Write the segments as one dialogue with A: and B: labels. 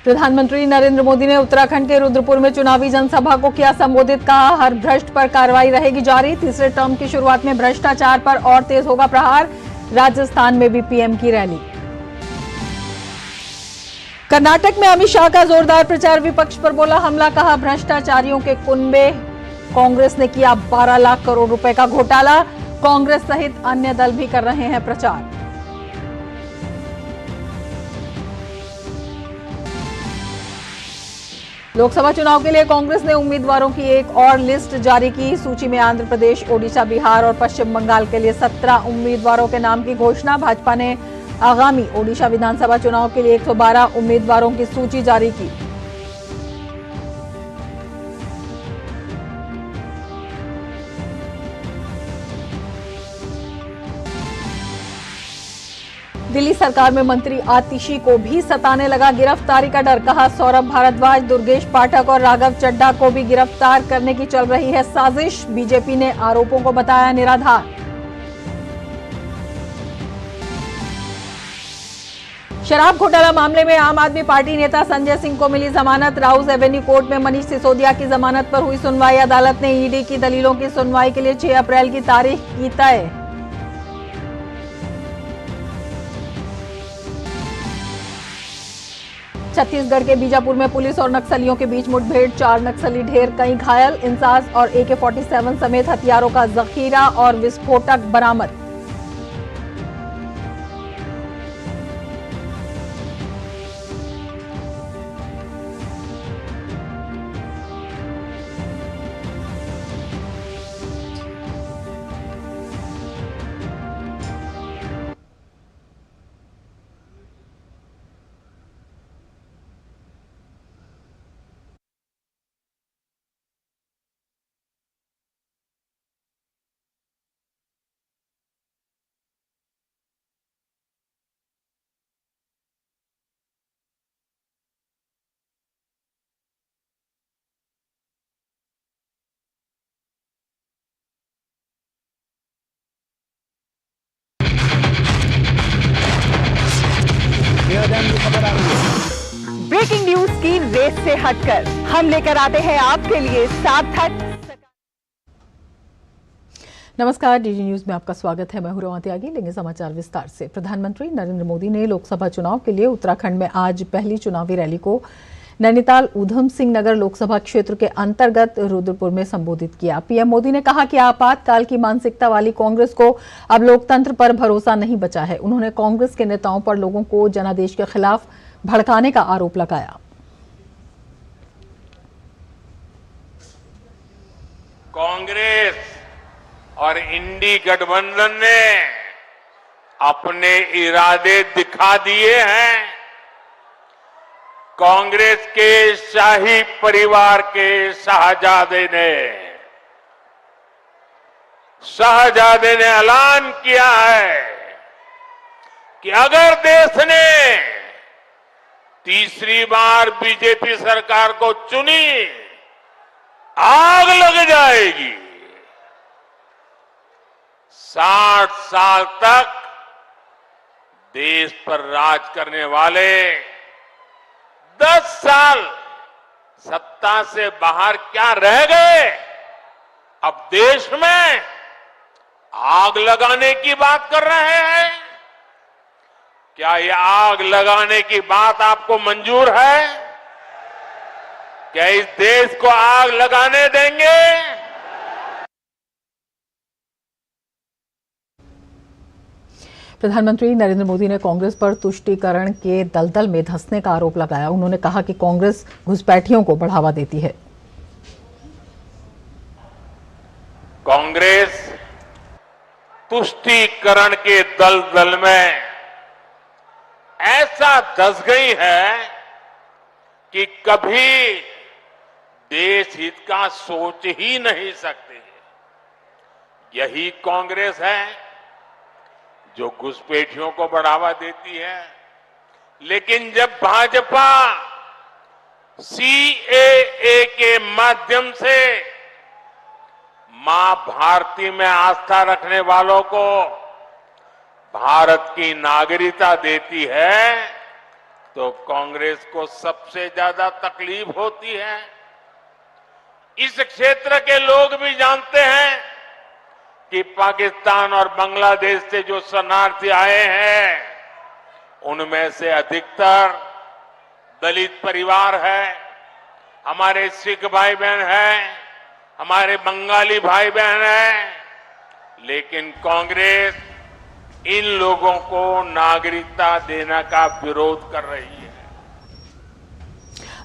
A: प्रधानमंत्री नरेंद्र मोदी ने उत्तराखंड के रुद्रपुर में चुनावी जनसभा को किया संबोधित। कहा, हर भ्रष्ट पर कार्रवाई रहेगी जारी। तीसरे टर्म की शुरुआत में भ्रष्टाचार पर और तेज होगा प्रहार। राजस्थान में भी पीएम की रैली। कर्नाटक में अमित शाह का जोरदार प्रचार, विपक्ष पर बोला हमला। कहा, भ्रष्टाचारियों के कुनबे। कांग्रेस ने किया 12 लाख करोड़ रुपए का घोटाला। कांग्रेस सहित अन्य दल भी कर रहे हैं प्रचार। लोकसभा चुनाव के लिए कांग्रेस ने उम्मीदवारों की एक और लिस्ट जारी की। सूची में आंध्र प्रदेश, ओडिशा, बिहार और पश्चिम बंगाल के लिए 17 उम्मीदवारों के नाम की घोषणा। भाजपा ने आगामी ओडिशा विधानसभा चुनाव के लिए 112 उम्मीदवारों की सूची जारी की। दिल्ली सरकार में मंत्री आतिशी को भी सताने लगा गिरफ्तारी का डर। कहा, सौरभ भारद्वाज, दुर्गेश पाठक और राघव चड्ढा को भी गिरफ्तार करने की चल रही है साजिश। बीजेपी ने आरोपों को बताया निराधार। शराब घोटाला मामले में आम आदमी पार्टी नेता संजय सिंह को मिली जमानत। राउस एवेन्यू कोर्ट में मनीष सिसोदिया की जमानत पर हुई सुनवाई। अदालत ने ईडी की दलीलों की सुनवाई के लिए 6 अप्रैल की तारीख की तय। छत्तीसगढ़ के बीजापुर में पुलिस और नक्सलियों के बीच मुठभेड़, 4 नक्सली ढेर, कई घायल। इंसास और AK-47 समेत हथियारों का जखीरा और विस्फोटक बरामद।
B: ब्रेकिंग न्यूज की रेस से हटकर हम लेकर आते हैं आपके लिए सार्थक।
A: नमस्कार, डीडी न्यूज में आपका स्वागत है। मैं हूं रवा त्यागी। लेंगे समाचार विस्तार से। प्रधानमंत्री नरेंद्र मोदी ने लोकसभा चुनाव के लिए उत्तराखंड में आज पहली चुनावी रैली को नैनीताल ऊधम सिंह नगर लोकसभा क्षेत्र के अंतर्गत रुद्रपुर में संबोधित किया। पीएम मोदी ने कहा कि आपातकाल की मानसिकता वाली कांग्रेस को अब लोकतंत्र पर भरोसा नहीं बचा है। उन्होंने कांग्रेस के नेताओं पर लोगों को जनादेश के खिलाफ भड़काने का आरोप लगाया।
C: कांग्रेस और इंडी गठबंधन ने अपने इरादे दिखा दिए हैं। कांग्रेस के शाही परिवार के शाहजादे ने ऐलान किया है कि अगर देश ने तीसरी बार बीजेपी सरकार को चुनी, आग लग जाएगी। 60 साल तक देश पर राज करने वाले 10 साल सत्ता से बाहर क्या रह गए? अब देश में आग लगाने की बात कर रहे हैं। क्या ये आग लगाने की बात आपको मंजूर है? क्या इस देश को आग लगाने देंगे?
A: प्रधानमंत्री नरेंद्र मोदी ने कांग्रेस पर तुष्टीकरण के दलदल में धंसने का आरोप लगाया। उन्होंने कहा कि कांग्रेस घुसपैठियों को बढ़ावा देती है।
C: कांग्रेस तुष्टीकरण के दलदल में ऐसा धंस गई है कि कभी देश हित का सोच ही नहीं सकती। यही कांग्रेस है जो घुसपैठियों को बढ़ावा देती है। लेकिन जब भाजपा CAA के माध्यम से मां भारती में आस्था रखने वालों को भारत की नागरिकता देती है, तो कांग्रेस को सबसे ज्यादा तकलीफ होती है। इस क्षेत्र के लोग भी जानते हैं कि पाकिस्तान और बांग्लादेश से जो शरणार्थी आए हैं उनमें से अधिकतर दलित परिवार है, हमारे सिख भाई बहन हैं, हमारे बंगाली भाई बहन हैं, लेकिन कांग्रेस इन लोगों को नागरिकता देने का विरोध कर रही है।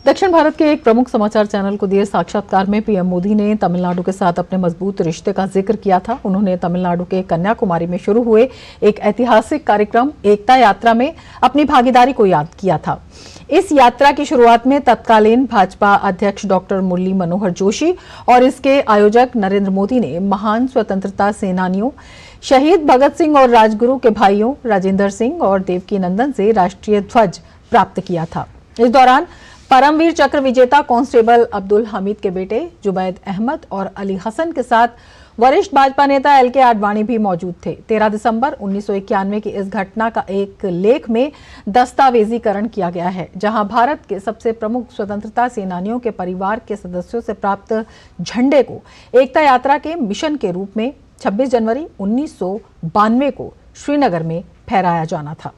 A: दक्षिण भारत के एक प्रमुख समाचार चैनल को दिए साक्षात्कार में पीएम मोदी ने तमिलनाडु के साथ अपने मजबूत रिश्ते का जिक्र किया था। उन्होंने तमिलनाडु के कन्याकुमारी में शुरू हुए एक ऐतिहासिक कार्यक्रम एकता यात्रा में अपनी भागीदारी को याद किया था। इस यात्रा की शुरुआत में तत्कालीन भाजपा अध्यक्ष डॉक्टर मुरली मनोहर जोशी और इसके आयोजक नरेंद्र मोदी ने महान स्वतंत्रता सेनानियों शहीद भगत सिंह और राजगुरु के भाइयों राजेंद्र सिंह और देवकी नंदन से राष्ट्रीय ध्वज प्राप्त किया था। इस दौरान परमवीर चक्र विजेता कांस्टेबल अब्दुल हमीद के बेटे जुबैद अहमद और अली हसन के साथ वरिष्ठ भाजपा नेता एल के आडवाणी भी मौजूद थे। 13 दिसंबर 1991 की इस घटना का एक लेख में दस्तावेजीकरण किया गया है, जहां भारत के सबसे प्रमुख स्वतंत्रता सेनानियों के परिवार के सदस्यों से प्राप्त झंडे को एकता यात्रा के मिशन के रूप में 26 जनवरी 1992 को श्रीनगर में फहराया जाना था।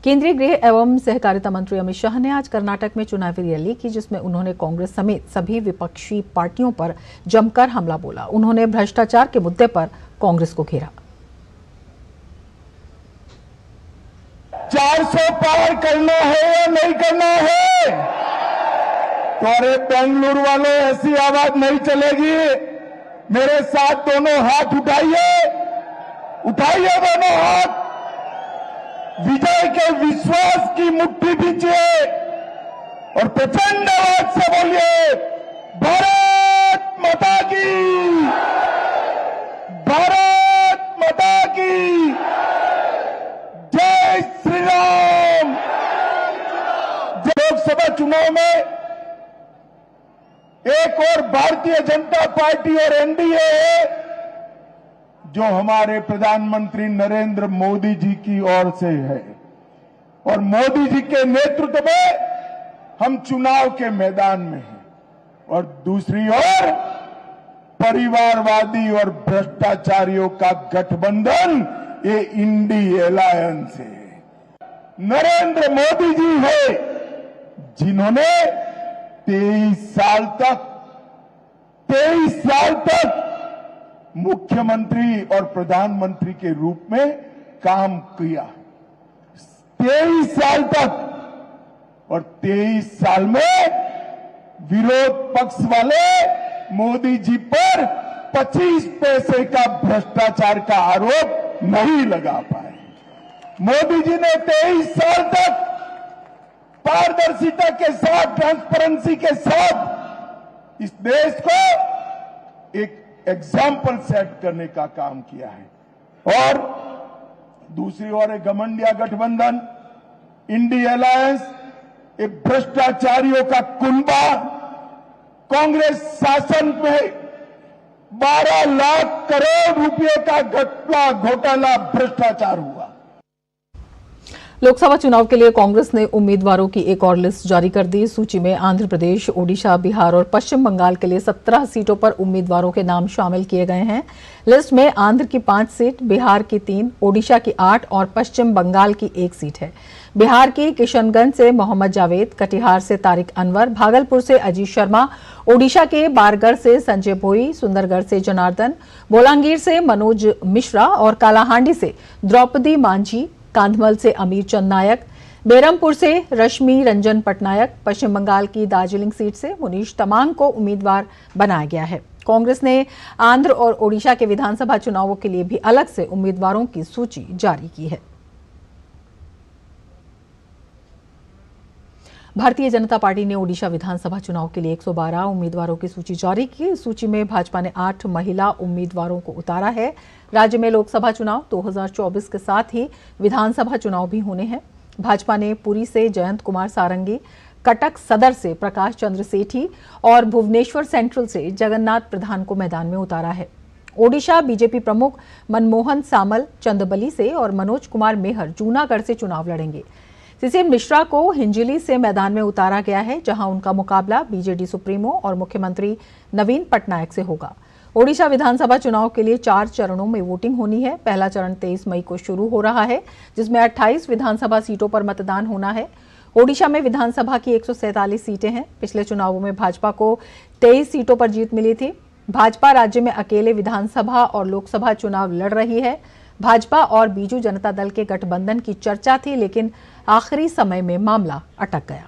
A: केंद्रीय गृह एवं सहकारिता मंत्री अमित शाह ने आज कर्नाटक में चुनावी रैली की, जिसमें उन्होंने कांग्रेस समेत सभी विपक्षी पार्टियों पर जमकर हमला बोला। उन्होंने भ्रष्टाचार के मुद्दे पर कांग्रेस को घेरा।
D: 400 पार करना है या नहीं करना है? तो अरे बेंगलुरु वालों, ऐसी आवाज नहीं चलेगी। मेरे साथ दोनों हाथ उठाइए, उठाइए दोनों हाथ। विजय के विश्वास की मुट्ठी दीजिए और प्रचंड आवाज से बोलिए, भारत माता की, भारत माता की, जय श्री राम। लोकसभा चुनाव में एक और भारतीय जनता पार्टी और एनडीए है, जो हमारे प्रधानमंत्री नरेंद्र मोदी जी की ओर से है, और मोदी जी के नेतृत्व में हम चुनाव के मैदान में हैं। और दूसरी ओर परिवारवादी और भ्रष्टाचारियों का गठबंधन, ये इंडी अलायंस है। नरेंद्र मोदी जी है जिन्होंने 23 साल तक मुख्यमंत्री और प्रधानमंत्री के रूप में काम किया। 23 साल तक, और 23 साल में विरोध पक्ष वाले मोदी जी पर 25 पैसे का भ्रष्टाचार का आरोप नहीं लगा पाए। मोदी जी ने 23 साल तक पारदर्शिता के साथ, ट्रांसपेरेंसी के साथ इस देश को एक एग्जाम्पल सेट करने का काम किया है। और दूसरी ओर एक घमंडिया गठबंधन, इंडी अलायंस, एक भ्रष्टाचारियों का कुनबा। कांग्रेस शासन में 12 लाख करोड़ रुपए का घोटाला भ्रष्टाचार हुआ।
A: लोकसभा चुनाव के लिए कांग्रेस ने उम्मीदवारों की एक और लिस्ट जारी कर दी। सूची में आंध्र प्रदेश, ओडिशा, बिहार और पश्चिम बंगाल के लिए 17 सीटों पर उम्मीदवारों के नाम शामिल किए गए हैं। लिस्ट में आंध्र की 5 सीट, बिहार की 3, ओडिशा की 8 और पश्चिम बंगाल की 1 सीट है। बिहार की किशनगंज से मोहम्मद जावेद, कटिहार से तारिक अनवर, भागलपुर से अजीत शर्मा, ओडिशा के बारगढ़ से संजय भोई, सुंदरगढ़ से जनार्दन, बोलांगीर से मनोज मिश्रा और कालाहांडी से द्रौपदी मांझी, कांधमल से अमीर चंद नायक, बेरमपुर से रश्मि रंजन पटनायक, पश्चिम बंगाल की दार्जिलिंग सीट से मुनीश तमांग को उम्मीदवार बनाया गया है। कांग्रेस ने आंध्र और ओडिशा के विधानसभा चुनावों के लिए भी अलग से उम्मीदवारों की सूची जारी की है। भारतीय जनता पार्टी ने ओडिशा विधानसभा चुनाव के लिए 112 उम्मीदवारों की सूची जारी की। इस सूची में भाजपा ने 8 महिला उम्मीदवारों को उतारा है। राज्य में लोकसभा चुनाव 2024 के साथ ही विधानसभा चुनाव भी होने हैं। भाजपा ने पुरी से जयंत कुमार सारंगी, कटक सदर से प्रकाश चंद्र सेठी और भुवनेश्वर सेंट्रल से जगन्नाथ प्रधान को मैदान में उतारा है। ओडिशा बीजेपी प्रमुख मनमोहन सामल चंदबली से और मनोज कुमार मेहर जूनागढ़ से चुनाव लड़ेंगे। सीसीएम मिश्रा को हिंजिली से मैदान में उतारा गया है, जहां उनका मुकाबला बीजेडी सुप्रीमो और मुख्यमंत्री नवीन पटनायक से होगा। ओडिशा विधानसभा चुनाव के लिए 4 चरणों में वोटिंग होनी है। पहला चरण 23 मई को शुरू हो रहा है, जिसमें 28 विधानसभा सीटों पर मतदान होना है। ओडिशा में विधानसभा की 147 सीटें हैं। पिछले चुनावों में भाजपा को 23 सीटों पर जीत मिली थी। भाजपा राज्य में अकेले विधानसभा और लोकसभा चुनाव लड़ रही है। भाजपा और बीजू जनता दल के गठबंधन की चर्चा थी, लेकिन आखिरी समय में मामला अटक गया।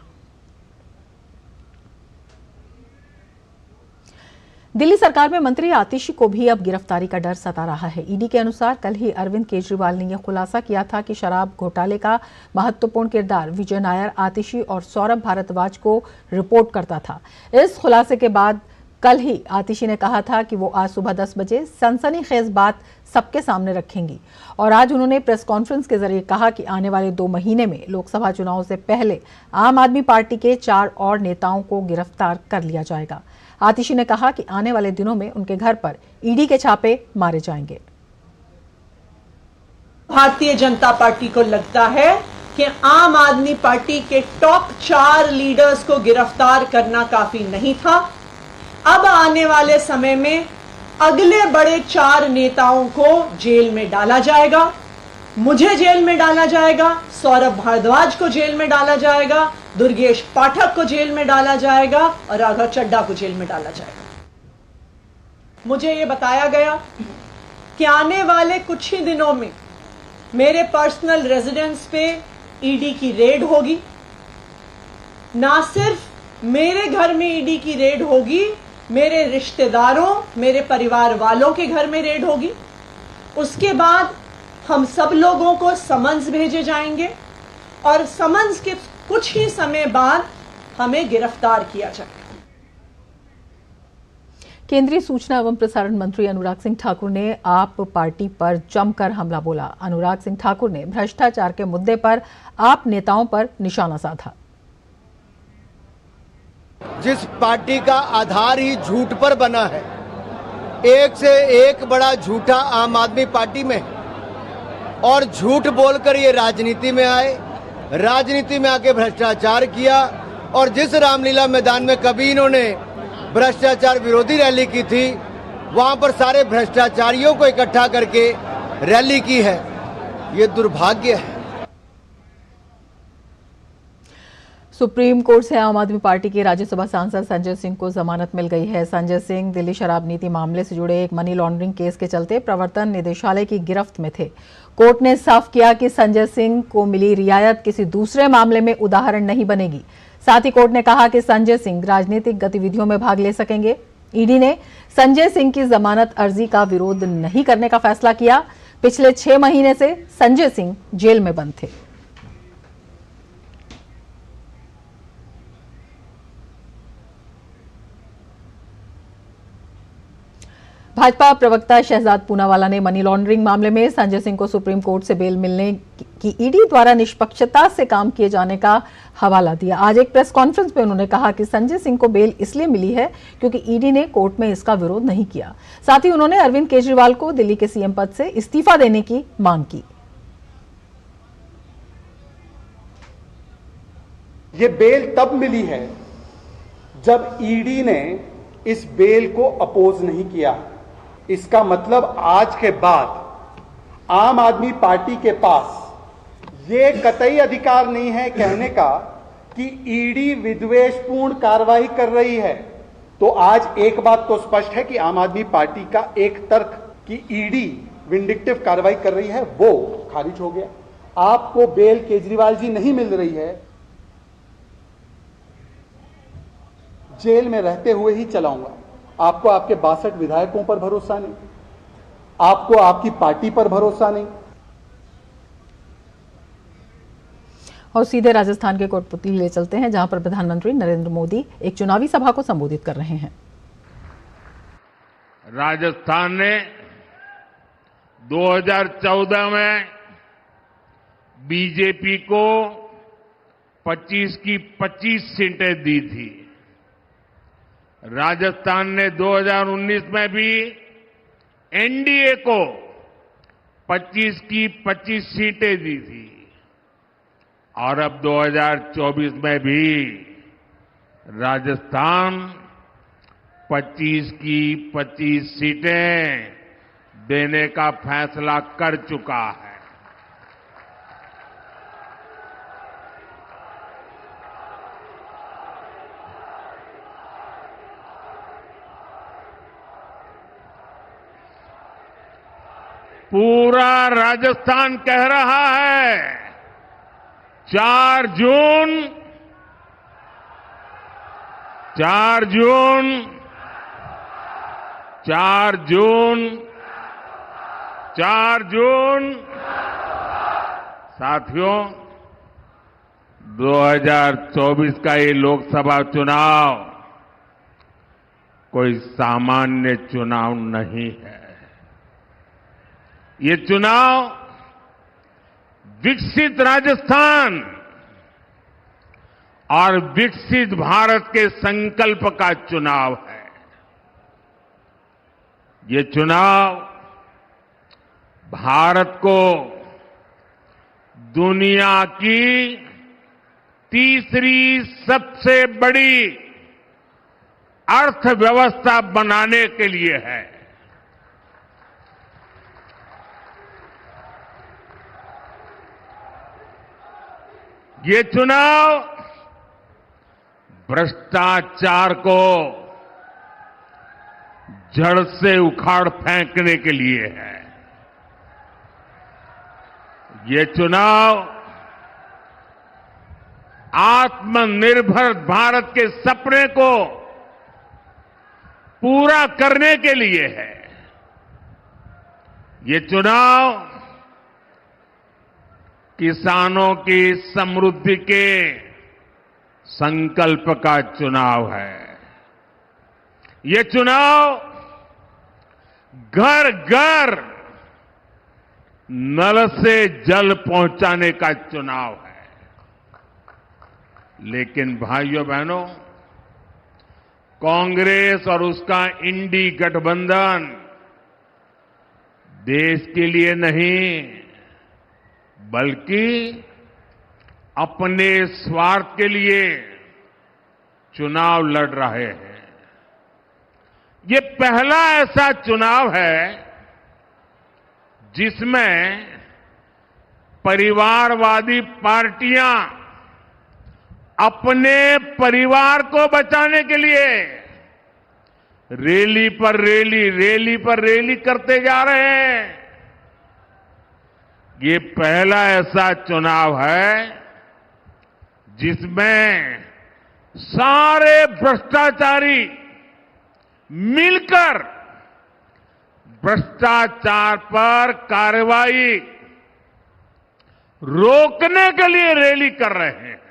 A: दिल्ली सरकार में मंत्री आतिशी को भी अब गिरफ्तारी का डर सता रहा है। ईडी के अनुसार कल ही अरविंद केजरीवाल ने यह खुलासा किया था कि शराब घोटाले का महत्वपूर्ण किरदार विजय नायर, आतिशी और सौरभ भारद्वाज को रिपोर्ट करता था। इस खुलासे के बाद कल ही आतिशी ने कहा था कि वो आज सुबह 10 बजे सनसनीखेज बात सबके सामने रखेंगी और आज उन्होंने प्रेस कॉन्फ्रेंस के जरिए कहा कि आने वाले 2 महीने में लोकसभा चुनाव से पहले आम आदमी पार्टी के 4 और नेताओं को गिरफ्तार कर लिया जाएगा। आतिशी ने कहा कि आने वाले दिनों में उनके घर पर ईडी के छापे मारे जाएंगे।
E: भारतीय जनता पार्टी को लगता है कि आम आदमी पार्टी के टॉप 4 लीडर्स को गिरफ्तार करना काफी नहीं था। अब आने वाले समय में अगले बड़े 4 नेताओं को जेल में डाला जाएगा। मुझे जेल में डाला जाएगा, सौरभ भारद्वाज को जेल में डाला जाएगा, दुर्गेश पाठक को जेल में डाला जाएगा और राघव चड्ढा को जेल में डाला जाएगा। मुझे यह बताया गया कि आने वाले कुछ ही दिनों में मेरे पर्सनल रेजिडेंस पे ईडी की रेड होगी। ना सिर्फ मेरे घर में ईडी की रेड होगी, मेरे रिश्तेदारों, मेरे परिवार वालों के घर में रेड होगी। उसके बाद हम सब लोगों को समन्स भेजे जाएंगे और समन्स के कुछ ही समय बाद हमें गिरफ्तार किया जाएगा।
A: केंद्रीय सूचना एवं प्रसारण मंत्री अनुराग सिंह ठाकुर ने आप पार्टी पर जमकर हमला बोला। अनुराग सिंह ठाकुर ने भ्रष्टाचार के मुद्दे पर आप नेताओं पर निशाना साधा।
F: जिस पार्टी का आधार ही झूठ पर बना है, एक से एक बड़ा झूठा आम आदमी पार्टी में और झूठ बोलकर ये राजनीति में आए, राजनीति में आके भ्रष्टाचार किया और जिस रामलीला मैदान में कभी इन्होंने भ्रष्टाचार विरोधी रैली की थी, वहां पर सारे भ्रष्टाचारियों को इकट्ठा करके रैली की है। ये दुर्भाग्य है।
A: सुप्रीम कोर्ट से आम आदमी पार्टी के राज्यसभा सांसद संजय सिंह को जमानत मिल गई है। संजय सिंह दिल्ली शराब नीति मामले से जुड़े एक मनी लॉन्ड्रिंग केस के चलते प्रवर्तन निदेशालय की गिरफ्त में थे। कोर्ट ने साफ किया कि संजय सिंह को मिली रियायत किसी दूसरे मामले में उदाहरण नहीं बनेगी। साथ ही कोर्ट ने कहा कि संजय सिंह राजनीतिक गतिविधियों में भाग ले सकेंगे। ईडी ने संजय सिंह की जमानत अर्जी का विरोध नहीं करने का फैसला किया। पिछले 6 महीने से संजय सिंह जेल में बंद थे। भाजपा प्रवक्ता शहजाद पूनावाला ने मनी लॉन्ड्रिंग मामले में संजय सिंह को सुप्रीम कोर्ट से बेल मिलने की ईडी द्वारा निष्पक्षता से काम किए जाने का हवाला दिया। आज एक प्रेस कॉन्फ्रेंस में उन्होंने कहा कि संजय सिंह को बेल इसलिए मिली है क्योंकि ईडी ने कोर्ट में इसका विरोध नहीं किया। साथ ही उन्होंने अरविंद केजरीवाल को दिल्ली के सीएम पद से इस्तीफा देने की मांग की।
G: ये बेल तब मिली है जब ईडी ने इस बेल को अपोज नहीं किया। इसका मतलब आज के बाद आम आदमी पार्टी के पास ये कतई अधिकार नहीं है कहने का कि ईडी विद्वेषपूर्ण कार्रवाई कर रही है। तो आज एक बात तो स्पष्ट है कि आम आदमी पार्टी का एक तर्क कि ईडी विंडिक्टिव कार्रवाई कर रही है वो खारिज हो गया। आपको बेल केजरीवाल जी नहीं मिल रही है, जेल में रहते हुए ही चलाऊंगा। आपको आपके 62 विधायकों पर भरोसा नहीं, आपको आपकी पार्टी पर भरोसा नहीं।
A: और सीधे राजस्थान के कोटपुतली ले चलते हैं, जहां पर प्रधानमंत्री नरेंद्र मोदी एक चुनावी सभा को संबोधित कर रहे हैं।
C: राजस्थान ने 2014 में बीजेपी को 25 की 25 सीटें दी थी। राजस्थान ने 2019 में भी एनडीए को 25 की 25 सीटें दी थी और अब 2024 में भी राजस्थान 25 की 25 सीटें देने का फैसला कर चुका है। पूरा राजस्थान कह रहा है 4 जून 4 जून 4 जून 4 जून साथियों 2024 का ये लोकसभा चुनाव कोई सामान्य चुनाव नहीं है। ये चुनाव विकसित राजस्थान और विकसित भारत के संकल्प का चुनाव है। ये चुनाव भारत को दुनिया की तीसरी सबसे बड़ी अर्थव्यवस्था बनाने के लिए है। ये चुनाव भ्रष्टाचार को जड़ से उखाड़ फेंकने के लिए है। ये चुनाव आत्मनिर्भर भारत के सपने को पूरा करने के लिए है। ये चुनाव किसानों की समृद्धि के संकल्प का चुनाव है। ये चुनाव घर घर नल से जल पहुंचाने का चुनाव है। लेकिन भाइयों बहनों, कांग्रेस और उसका इंडी गठबंधन देश के लिए नहीं बल्कि अपने स्वार्थ के लिए चुनाव लड़ रहे हैं। ये पहला ऐसा चुनाव है जिसमें परिवारवादी पार्टियां अपने परिवार को बचाने के लिए रैली पर रैली करते जा रहे हैं। ये पहला ऐसा चुनाव है जिसमें सारे भ्रष्टाचारी मिलकर भ्रष्टाचार पर कार्रवाई रोकने के लिए रैली कर रहे हैं।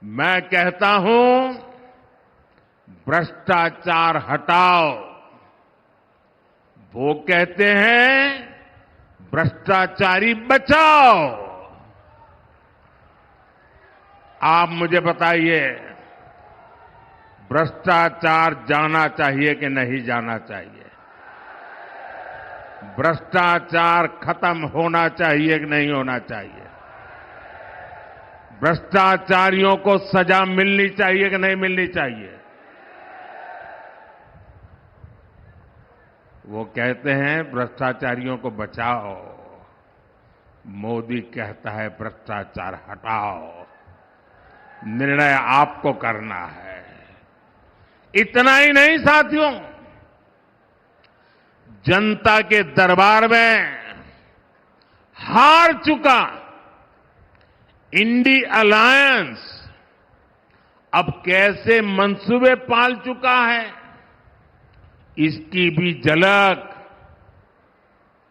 C: मैं कहता हूं भ्रष्टाचार हटाओ। वो कहते हैं भ्रष्टाचारी बचाओ। आप मुझे बताइए, भ्रष्टाचार जाना चाहिए कि नहीं जाना चाहिए? भ्रष्टाचार खत्म होना चाहिए कि नहीं होना चाहिए? भ्रष्टाचारियों को सजा मिलनी चाहिए कि नहीं मिलनी चाहिए? वो कहते हैं भ्रष्टाचारियों को बचाओ, मोदी कहता है भ्रष्टाचार हटाओ। निर्णय आपको करना है। इतना ही नहीं साथियों, जनता के दरबार में हार चुका इंडी अलायंस अब कैसे मंसूबे पाल चुका है, इसकी भी झलक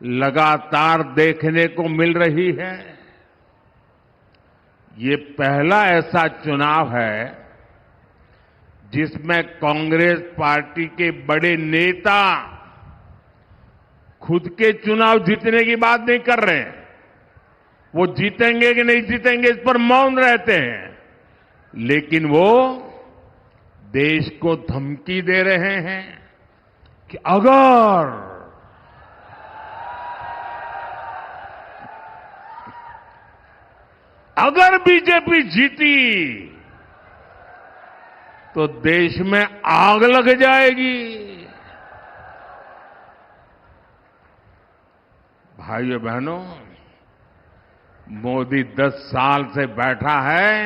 C: लगातार देखने को मिल रही है। ये पहला ऐसा चुनाव है जिसमें कांग्रेस पार्टी के बड़े नेता खुद के चुनाव जीतने की बात नहीं कर रहे हैं। वो जीतेंगे कि नहीं जीतेंगे इस पर मौन रहते हैं, लेकिन वो देश को धमकी दे रहे हैं कि अगर बीजेपी जीती तो देश में आग लग जाएगी। भाइयों बहनों, मोदी 10 साल से बैठा है,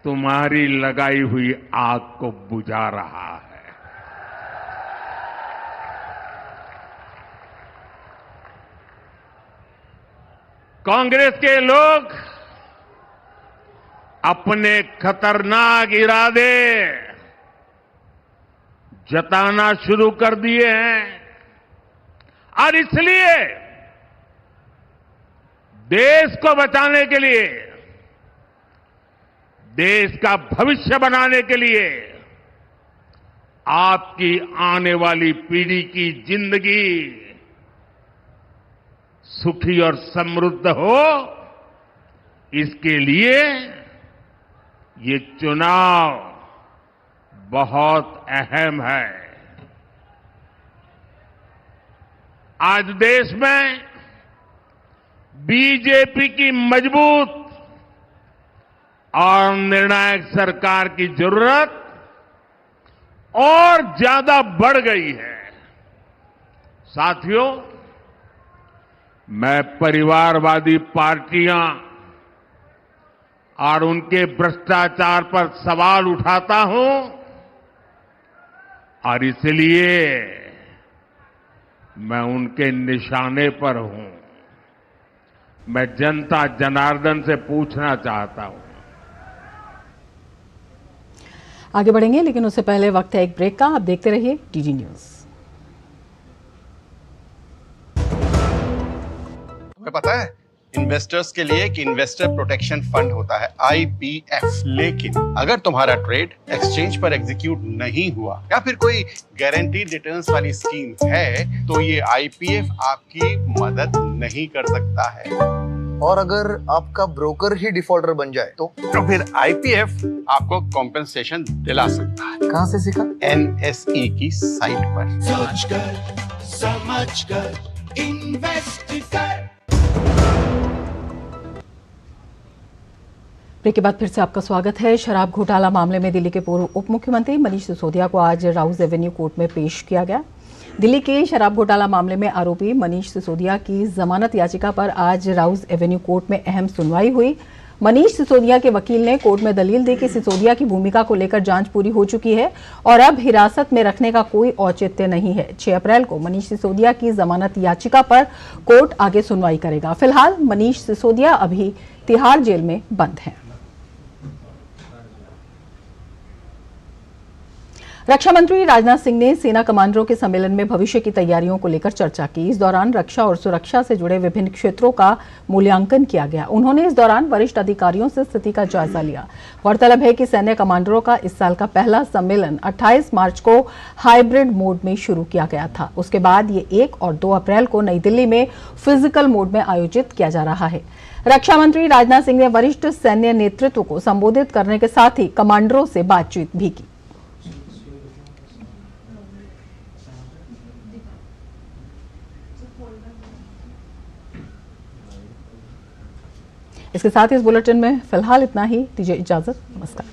C: तुम्हारी लगाई हुई आग को बुझा रहा है। कांग्रेस के लोग अपने खतरनाक इरादे जताना शुरू कर दिए हैं और इसलिए देश को बचाने के लिए, देश का भविष्य बनाने के लिए, आपकी आने वाली पीढ़ी की जिंदगी सुखी और समृद्ध हो, इसके लिए ये चुनाव बहुत अहम है। आज देश में बीजेपी की मजबूत और निर्णायक सरकार की जरूरत और ज्यादा बढ़ गई है। साथियों, मैं परिवारवादी पार्टियां और उनके भ्रष्टाचार पर सवाल उठाता हूं और इसलिए मैं उनके निशाने पर हूं। मैं जनता जनार्दन से पूछना चाहता हूं।
A: आगे बढ़ेंगे, लेकिन उससे पहले वक्त है एक ब्रेक का। आप देखते रहिए टीजी न्यूज।
H: तुम्हें पता है इन्वेस्टर्स के लिए एक इन्वेस्टर प्रोटेक्शन फंड होता है, IPF। लेकिन अगर तुम्हारा ट्रेड एक्सचेंज पर एग्जीक्यूट नहीं हुआ या फिर कोई गारंटीड रिटर्न्स वाली स्कीम है तो ये IPF आपकी मदद नहीं कर सकता है।
F: और अगर आपका ब्रोकर ही डिफॉल्टर बन जाए तो
H: फिर IPF आपको कॉम्पेंसेशन दिला सकता है।
F: कहां से सीखा?
H: NSE की साइट पर।
I: सोच कर, समझ कर, इन्वेस्ट कर।
A: ब्रेक के बाद फिर से आपका स्वागत है। शराब घोटाला मामले में दिल्ली के पूर्व उप मुख्यमंत्री मनीष सिसोदिया को आज राउज एवेन्यू कोर्ट में पेश किया गया। दिल्ली के शराब घोटाला मामले में आरोपी मनीष सिसोदिया की जमानत याचिका पर आज राउज एवेन्यू कोर्ट में अहम सुनवाई हुई। मनीष सिसोदिया के वकील ने कोर्ट में दलील दी कि सिसोदिया की भूमिका को लेकर जांच पूरी हो चुकी है और अब हिरासत में रखने का कोई औचित्य नहीं है। 6 अप्रैल को मनीष सिसोदिया की जमानत याचिका पर कोर्ट आगे सुनवाई करेगा। फिलहाल मनीष सिसोदिया अभी तिहाड़ जेल में बंद हैं। रक्षा मंत्री राजनाथ सिंह ने सेना कमांडरों के सम्मेलन में भविष्य की तैयारियों को लेकर चर्चा की। इस दौरान रक्षा और सुरक्षा से जुड़े विभिन्न क्षेत्रों का मूल्यांकन किया गया। उन्होंने इस दौरान वरिष्ठ अधिकारियों से स्थिति का जायजा लिया। गौरतलब है कि सैन्य कमांडरों का इस साल का पहला सम्मेलन 28 मार्च को हाइब्रिड मोड में शुरू किया गया था। उसके बाद ये 1 और 2 अप्रैल को नई दिल्ली में फिजिकल मोड में आयोजित किया जा रहा है। रक्षा मंत्री राजनाथ सिंह ने वरिष्ठ सैन्य नेतृत्व को संबोधित करने के साथ ही कमांडरों से बातचीत भी की। इसके साथ ही इस बुलेटिन में फिलहाल इतना ही। दीजिए इजाजत। नमस्कार।